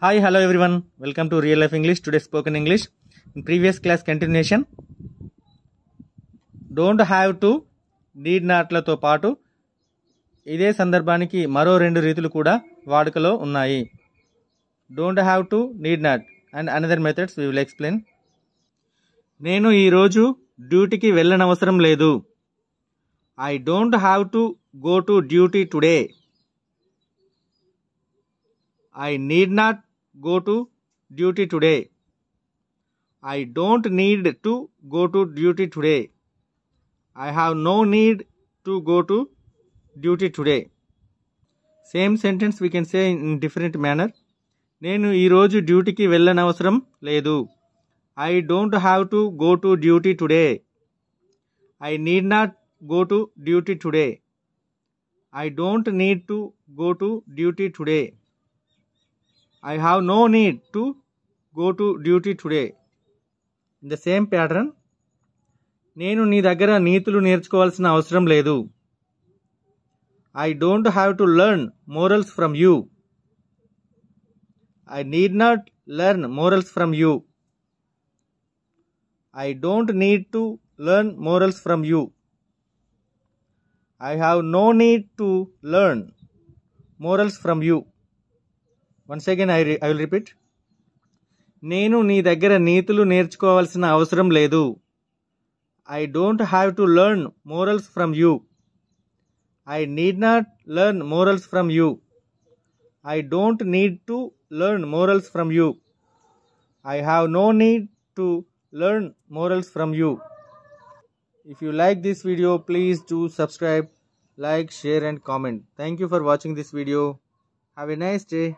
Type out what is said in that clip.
Hi, hello everyone. Welcome to Real Life English. Today spoken English. In previous class continuation, don't have to, need not లతో పాటు ఇదే సందర్భానికి మరో రెండు రీతులు కూడా వాడుకలో ఉన్నాయి. Don't have to, need not and another methods we will explain. నేను ఈ రోజు డ్యూటీకి వెళ్ళనవసరం లేదు. I don't have to go to duty today. I need not go to duty today. I don't need to go to duty today. I have no need to go to duty today. Same sentence we can say in different manner. నేను ఈ రోజు డ్యూటీకి వెళ్ళనవసరం లేదు. I don't have to go to duty today. I need not go to duty today. I don't need to go to duty today. I have no need to go to duty today. In the same pattern, నేను నీ దగ్గర నీతులు నేర్చుకోవాల్సిన అవసరం లేదు. I don't have to learn morals from you. I need not learn morals from you. I don't need to learn morals from you. I have no need to learn morals from you. Once again I will repeat. నేను నీ దగ్గర నీతులు నేర్చుకోవాల్సిన అవసరం లేదు. I don't have to learn morals from you. I need not learn morals from you. I don't need to learn morals from you. I have no need to learn morals from you. If you like this video, please do subscribe, like, share and comment. Thank you for watching this video. Have a nice day.